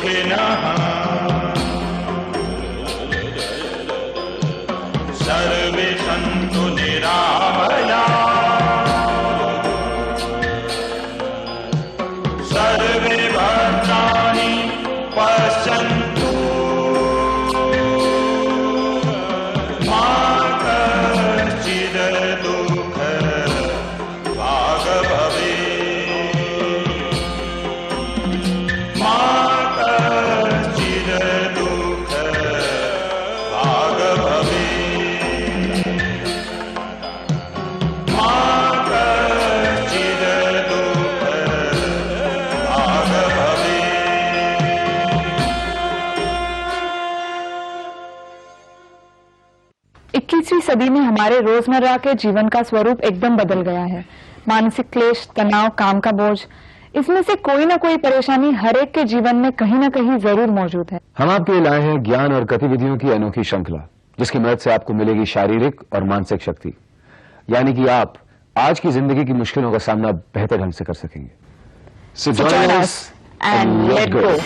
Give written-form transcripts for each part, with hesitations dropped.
सुखिनः सर्वे सन्तु निरामयाः सर्वे भद्राणि पश्यन्तु मा कश्चित् दुःखभाग् भवेत् मा कश्चित् दुःखभाग् भवेत् मा कश्चित् दुःखभाग् भवेत्। 21वीं सदी में हमारे रोजमर्रा के जीवन का स्वरूप एकदम बदल गया है। मानसिक क्लेश, तनाव, काम का बोझ, इसमें से कोई ना कोई परेशानी हर एक के जीवन में कहीं ना कहीं जरूर मौजूद है। हम आपके लिए लाए हैं ज्ञान और गतिविधियों की अनोखी श्रृंखला, जिसकी मदद से आपको मिलेगी शारीरिक और मानसिक शक्ति, यानी कि आप आज की जिंदगी की मुश्किलों का सामना बेहतर ढंग से कर सकेंगे। So join us and let go।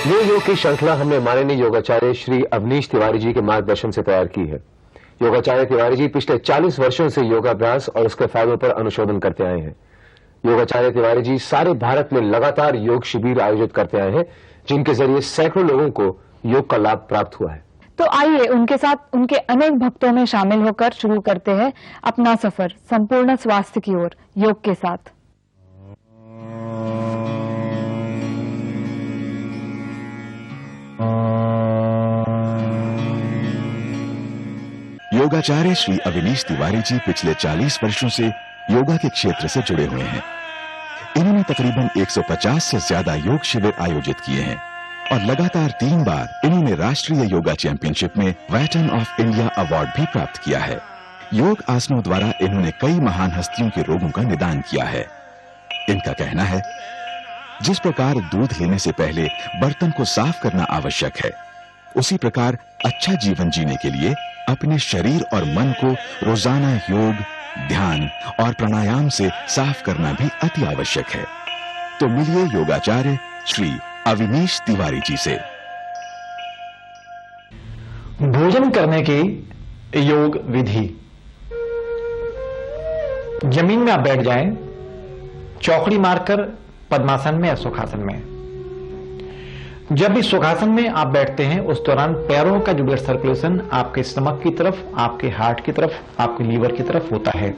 ये योग की श्रृंखला हमने माननीय योगाचार्य श्री अवनीश तिवारी जी के मार्गदर्शन से तैयार की है। योगाचार्य तिवारी जी पिछले 40 वर्षों से योगाभ्यास और उसके फायदों पर अनुशोधन करते आए हैं। योगाचार्य तिवारी जी सारे भारत में लगातार योग शिविर आयोजित करते आए हैं, जिनके जरिए सैकड़ों लोगों को योग का लाभ प्राप्त हुआ है। तो आइए उनके साथ उनके अनेक भक्तों में शामिल होकर शुरू करते हैं अपना सफर संपूर्ण स्वास्थ्य की ओर योग के साथ। योगाचार्य श्री अवनीश तिवारी जी पिछले 40 वर्षों से योगा के क्षेत्र से जुड़े हुए हैं। इन्होंने तकरीबन 150 से ज्यादा योग शिविर आयोजित किए हैं और लगातार 3 बार इन्होंने राष्ट्रीय योगा चैंपियनशिप में वेटरन ऑफ इंडिया अवार्ड भी प्राप्त किया है। योग आसनों द्वारा इन्होंने कई महान हस्तियों के रोगों का निदान किया है। इनका कहना है, जिस प्रकार दूध लेने से पहले बर्तन को साफ करना आवश्यक है, उसी प्रकार अच्छा जीवन जीने के लिए अपने शरीर और मन को रोजाना योग, ध्यान और प्राणायाम से साफ करना भी अति आवश्यक है। तो मिलिए योगाचार्य श्री अवनीश तिवारी जी से। भोजन करने की योग विधि। जमीन में आप बैठ जाएं, चौकड़ी मारकर पद्मासन में या सुखासन में। जब भी सुखासन में आप बैठते हैं, उस दौरान पैरों का जो ब्लड सर्कुलेशन आपके स्टमक की तरफ, आपके हार्ट की तरफ, आपके लीवर की तरफ होता है।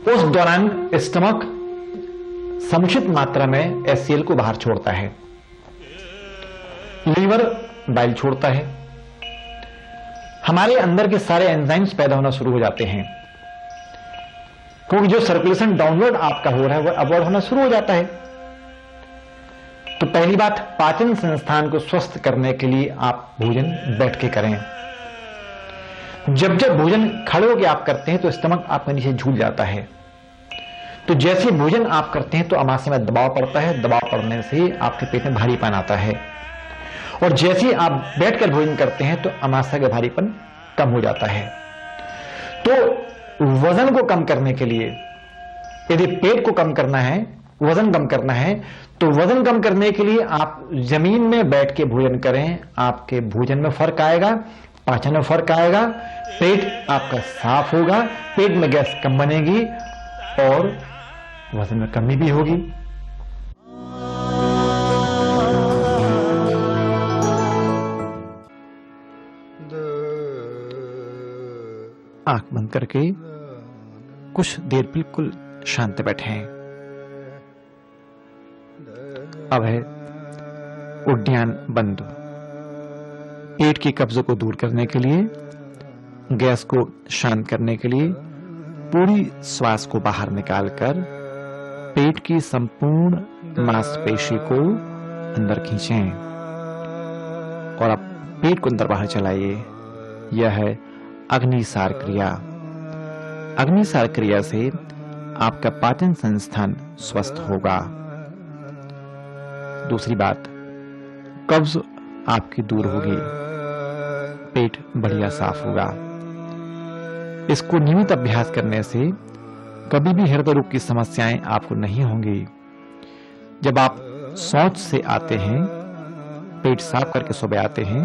उस दौरान स्टमक समुचित मात्रा में HCl को बाहर छोड़ता है, लीवर बाइल छोड़ता है, हमारे अंदर के सारे एंजाइम्स पैदा होना शुरू हो जाते हैं, क्योंकि जो सर्कुलेशन डाउनवर्ड आपका हो रहा है वह अपवर्ड होना शुरू हो जाता है। तो पहली बात, पाचन संस्थान को स्वस्थ करने के लिए आप भोजन बैठ के करें। जब जब भोजन खड़े होकर आप करते हैं तो स्टमक आपके नीचे झूल जाता है। तो जैसे भोजन आप करते हैं तो अमाशय में दबाव पड़ता है, दबाव पड़ने से आपके पेट में भारीपन आता है, और जैसे ही आप बैठकर भोजन करते हैं तो अमाशय का भारीपन कम हो जाता है। तो वजन को कम करने के लिए, यदि पेट को कम करना है, वजन कम करना है, तो वजन कम करने के लिए आप जमीन में बैठ के भोजन करें। आपके भोजन में फर्क आएगा, पाचन में फर्क आएगा, पेट आपका साफ होगा, पेट में गैस कम बनेगी और वजन में कमी भी होगी। आंख बंद करके कुछ देर बिल्कुल शांत बैठे हैं। अब है उद्यान बंद। पेट के कब्जे को दूर करने के लिए, गैस को शांत करने के लिए पूरी श्वास को बाहर निकालकर पेट की संपूर्ण मांसपेशी को अंदर खींचें और अब पेट को अंदर बाहर चलाइए। यह है अग्निसार क्रिया। अग्निसार क्रिया से आपका पाचन संस्थान स्वस्थ होगा। दूसरी बात, कब्ज आपकी दूर होगी, पेट बढ़िया साफ होगा। इसको नियमित अभ्यास करने से कभी भी हृदय रोग की समस्याएं आपको नहीं होंगी। जब आप शौच से आते हैं, पेट साफ करके सुबह आते हैं,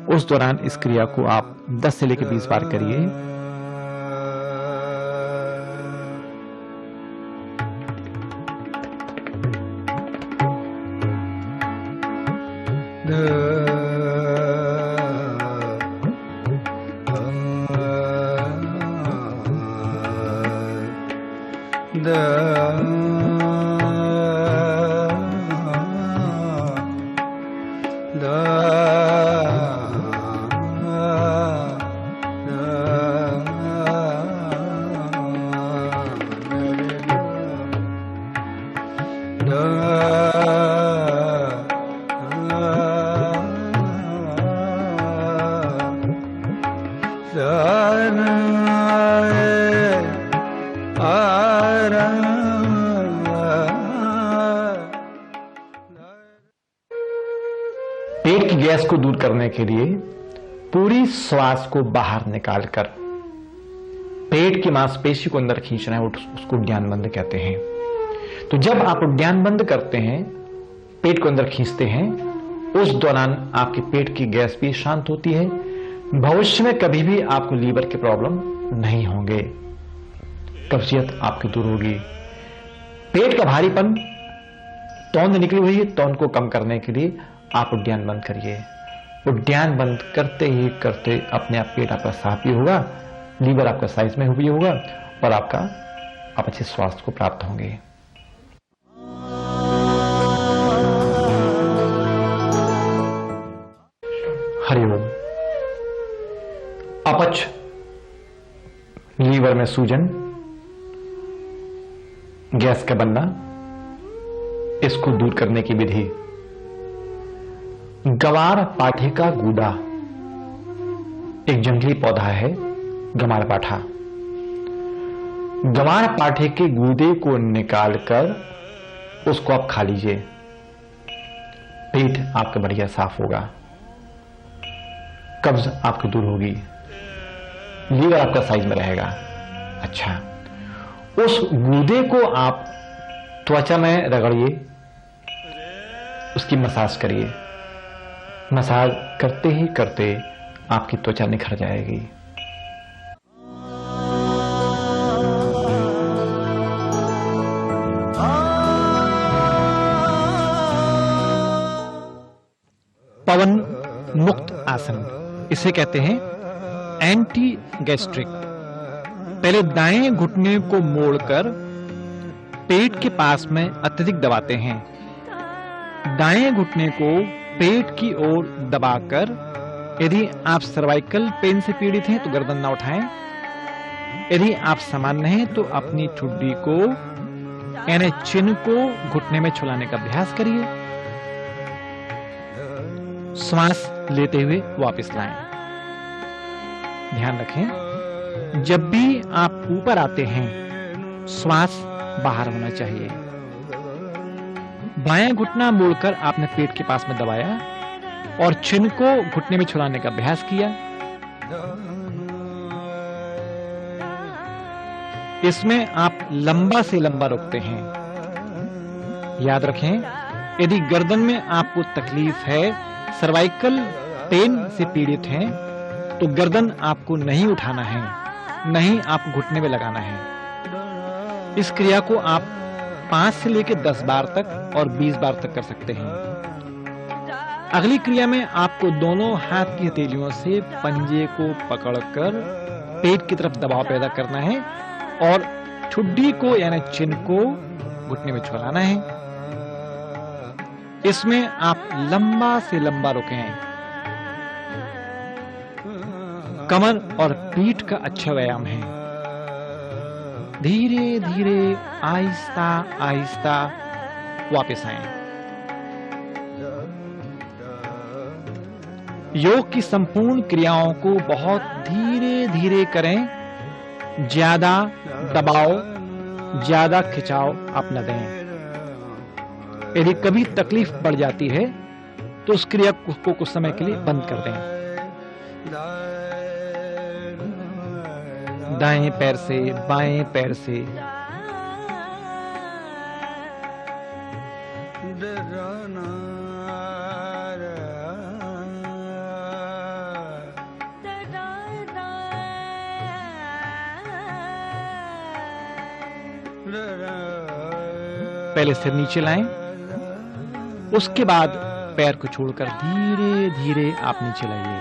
उस दौरान इस क्रिया को आप 10 से लेकर 20 बार करिए। पेट की गैस को दूर करने के लिए पूरी श्वास को बाहर निकालकर पेट की मांसपेशी को अंदर खींचना है, उसको उद्यान बंद कहते हैं। तो जब आप उद्यान बंद करते हैं, पेट को अंदर खींचते हैं, उस दौरान आपके पेट की गैस भी शांत होती है। भविष्य में कभी भी आपको लीवर के प्रॉब्लम नहीं होंगे, कब्जियत आपकी दूर होगी। पेट का भारीपन, तौंद निकली हुई है, तौंद को कम करने के लिए आप उद्यान बंद करिए। उद्यान बंद करते ही करते अपने आप पेट आपका साफ भी होगा, लीवर आपका साइज में भी होगा और आप अच्छे स्वास्थ्य को प्राप्त होंगे। हरिओम। अपच, लीवर में सूजन, गैस का बनना, इसको दूर करने की विधि। गवार पाठे का गूदा एक जंगली पौधा है, गवार पाठा। गवार पाठे के गूदे को निकालकर उसको आप खा लीजिए, पेट आपका बढ़िया साफ होगा, कब्ज आपकी दूर होगी, लीवर आपका साइज में रहेगा। अच्छा, उस गूदे को आप त्वचा में रगड़िए, उसकी मसाज करिए। मसाज करते ही करते आपकी त्वचा निखर जाएगी। पवन मुक्त आसन, इसे कहते हैं एंटी गैस्ट्रिक। पहले दाएं घुटने को मोड़कर पेट के पास में अत्यधिक दबाते हैं। दाएं घुटने को पेट की ओर दबाकर, यदि आप सर्वाइकल पेन से पीड़ित हैं तो गर्दन ना उठाएं। यदि आप सामान्य हैं तो अपनी ठुड्डी को यानी चिन्ह को घुटने में छुलाने का अभ्यास करिए। श्वास लेते हुए वापस लाएं। ध्यान रखें, जब भी आप ऊपर आते हैं श्वास बाहर होना चाहिए। बायां घुटना मोड़कर आपने पेट के पास में दबाया और चिन्ह को घुटने में छुड़ाने का अभ्यास किया। इसमें आप लंबा से लंबा रुकते हैं। याद रखें, यदि गर्दन में आपको तकलीफ है, सर्वाइकल पेन से पीड़ित हैं, तो गर्दन आपको नहीं उठाना है, नहीं आपको घुटने में लगाना है। इस क्रिया को आप 5 से लेकर 10 बार तक और 20 बार तक कर सकते हैं। अगली क्रिया में आपको दोनों हाथ की हथेलियों से पंजे को पकड़कर पेट की तरफ दबाव पैदा करना है और ठुड्डी को यानी चिन्ह को घुटने में छुड़ाना है। इसमें आप लंबा से लंबा रुकें। कमर और पीठ का अच्छा व्यायाम है। धीरे धीरे आहिस्ता आहिस्ता वापस आएं। योग की संपूर्ण क्रियाओं को बहुत धीरे धीरे करें। ज्यादा दबाव, ज्यादा खिंचाव आप न दें। यदि कभी तकलीफ बढ़ जाती है तो उस क्रिया को कुछ समय के लिए बंद कर दें। दाएं पैर से बाएं पैर से पहले सिर नीचे लाएं, उसके बाद पैर को छोड़कर धीरे धीरे आप नीचे लाइए।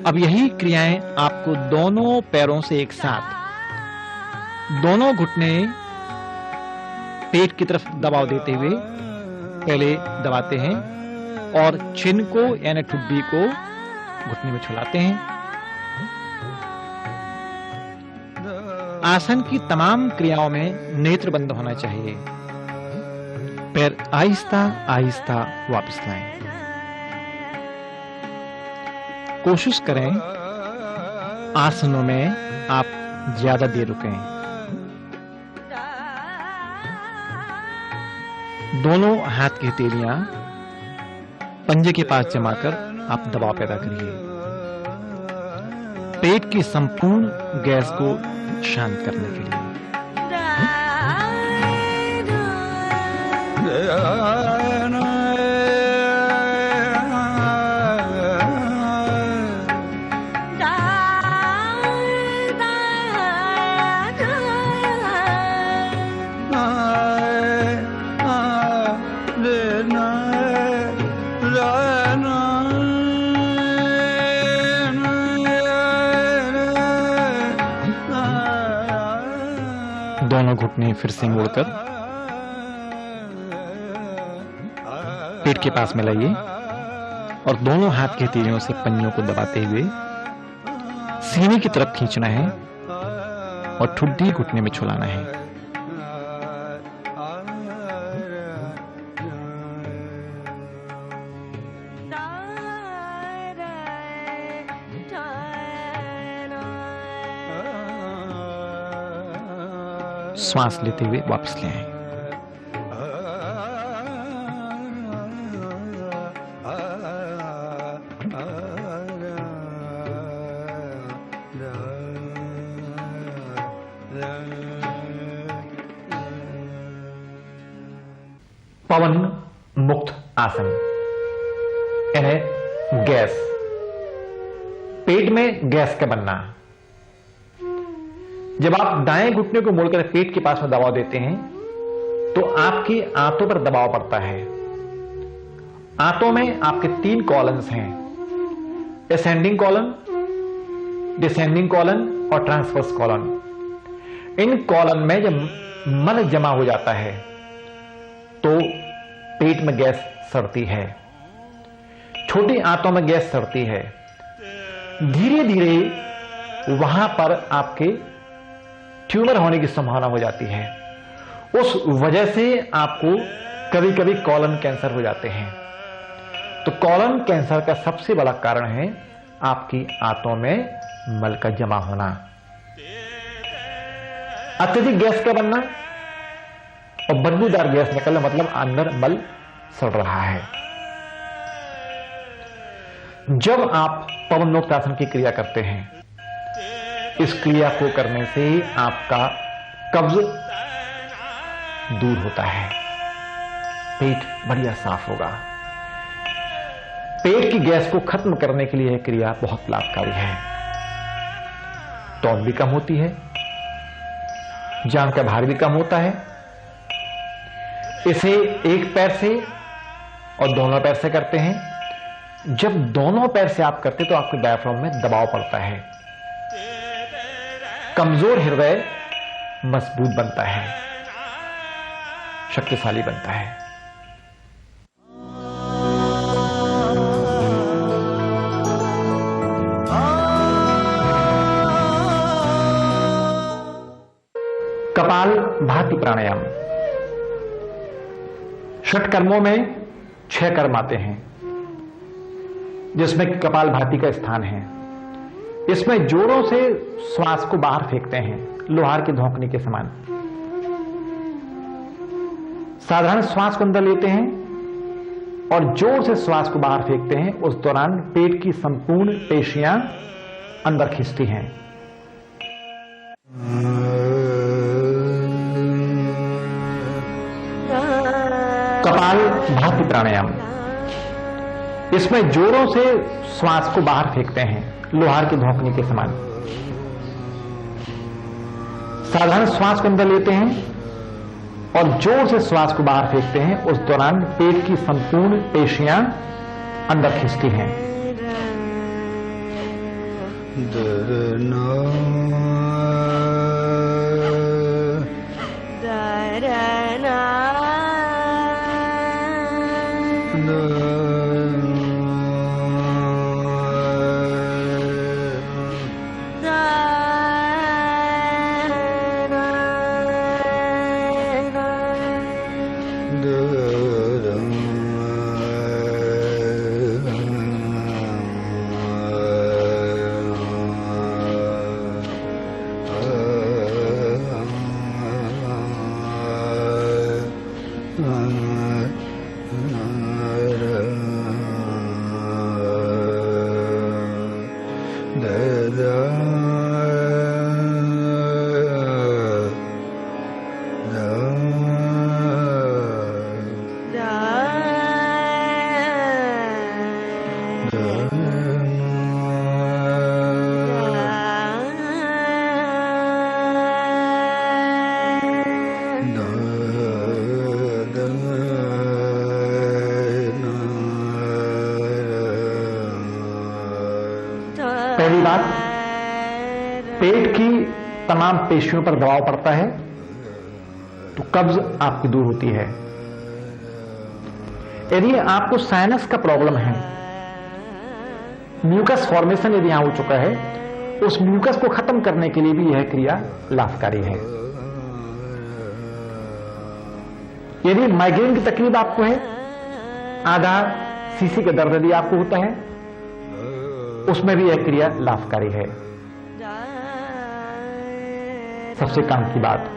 अब यही क्रियाएं आपको दोनों पैरों से एक साथ, दोनों घुटने पेट की तरफ दबाव देते हुए पहले दबाते हैं और चिन को यानी ठुड्डी को घुटने में छुलाते हैं। आसन की तमाम क्रियाओं में नेत्र बंद होना चाहिए। पैर आहिस्ता आहिस्ता वापस लाएं। कोशिश करें आसनों में आप ज्यादा देर रुकें। दोनों हाथ की हथेलियां पंजे के पास जमाकर आप दबाव पैदा करिए। पेट की संपूर्ण गैस को शांत करने के लिए। दोनों घुटने फिर से मोड़कर पेट के पास में लाइए और दोनों हाथ की हथेलियों से पंजों को दबाते हुए सीने की तरफ खींचना है और ठुड्डी घुटने में छुलाना है। श्वास लेते हुए वापस ले आए। पवन मुक्त आसन यानी गैस, पेट में गैस का बनना। जब आप दाएं घुटने को मोड़कर पेट के पास में दबाव देते हैं तो आपकी आंतों पर दबाव पड़ता है। आंतों में आपके 3 कॉलम्स हैं, असेंडिंग कॉलम, डिसेंडिंग कॉलम और ट्रांसवर्स कॉलम। इन कॉलम में जब मल जमा हो जाता है तो पेट में गैस सड़ती है, छोटी आंतों में गैस सड़ती है। धीरे धीरे वहां पर आपके ट्यूमर होने की संभावना हो जाती है। उस वजह से आपको कभी कभी कॉलन कैंसर हो जाते हैं। तो कॉलन कैंसर का सबसे बड़ा कारण है आपकी आंतों में मल का जमा होना, अत्यधिक गैस का बनना और बदबूदार गैस निकलना, मतलब अंदर मल सड़ रहा है। जब आप पवन मुक्त आसन की क्रिया करते हैं, इस क्रिया को करने से आपका कब्ज दूर होता है, पेट बढ़िया साफ होगा। पेट की गैस को खत्म करने के लिए यह क्रिया बहुत लाभकारी है। टोन भी कम होती है, जांघ का भार भी कम होता है। इसे एक पैर से और दोनों पैर से करते हैं। जब दोनों पैर से आप करते तो आपके डायफ्राम में दबाव पड़ता है, कमजोर हृदय मजबूत बनता है, शक्तिशाली बनता है। कपाल भाती प्राणायाम। षट कर्मों में 6 कर्म आते हैं जिसमें कपाल भाती का स्थान है। इसमें जोरों से श्वास को बाहर फेंकते हैं, लोहार की धौंकनी के समान। साधारण श्वास को अंदर लेते हैं और जोर से श्वास को बाहर फेंकते हैं, उस दौरान पेट की संपूर्ण पेशियां अंदर खींचती हैं। कपालभाति प्राणायाम, इसमें जोरों से श्वास को बाहर फेंकते हैं, लोहार की धौंकनी के समान। साधारण श्वास को अंदर लेते हैं और जोर से श्वास को बाहर फेंकते हैं, उस दौरान पेट की संपूर्ण पेशियां अंदर खींचती हैं। पहली बात, पेट की तमाम पेशियों पर दबाव पड़ता है तो कब्ज आपकी दूर होती है। यदि आपको साइनस का प्रॉब्लम है, म्यूकस फॉर्मेशन यदि यहां हो चुका है, उस म्यूकस को खत्म करने के लिए भी यह क्रिया लाभकारी है। यदि माइग्रेन की तकलीफ आपको है, आधा सीसी का दर्द यदि आपको होता है, उसमें भी यह क्रिया लाभकारी है। सबसे काम की बात,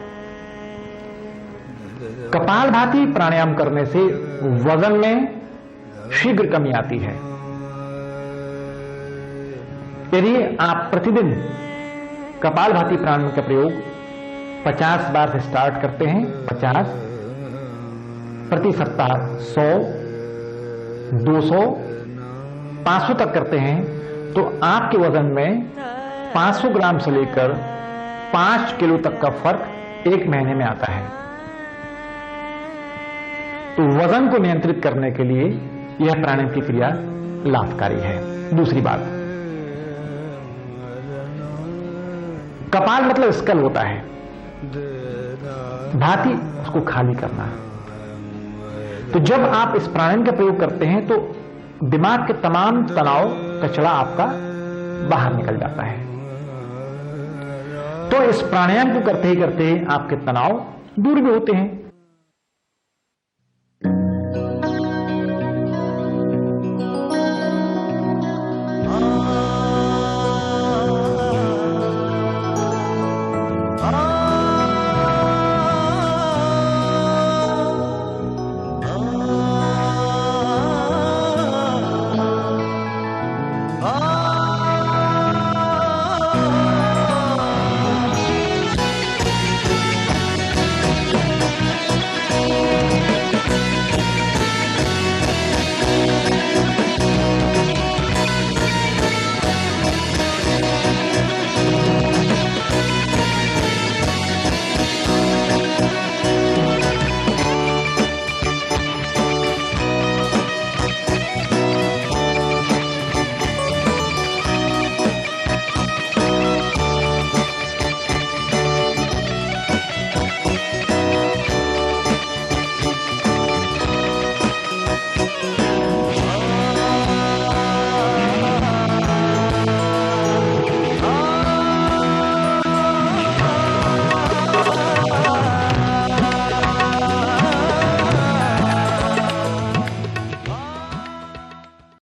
कपालभाति प्राणायाम करने से वजन में शीघ्र कमी आती है। यदि आप प्रतिदिन कपालभाति प्राणायाम का प्रयोग 50 बार से स्टार्ट करते हैं, 50 प्रति सप्ताह 100, 200, 500 तक करते हैं, तो आपके वजन में 500 ग्राम से लेकर 5 किलो तक का फर्क 1 महीने में आता है। तो वजन को नियंत्रित करने के लिए यह प्राणायाम की क्रिया लाभकारी है। दूसरी बात, कपाल मतलब स्कल होता है, भाती उसको खाली करना। तो जब आप इस प्राणायाम का प्रयोग करते हैं तो दिमाग के तमाम तनाव कचरा आपका बाहर निकल जाता है। तो इस प्राणायाम को करते ही करते आपके तनाव दूर भी होते हैं।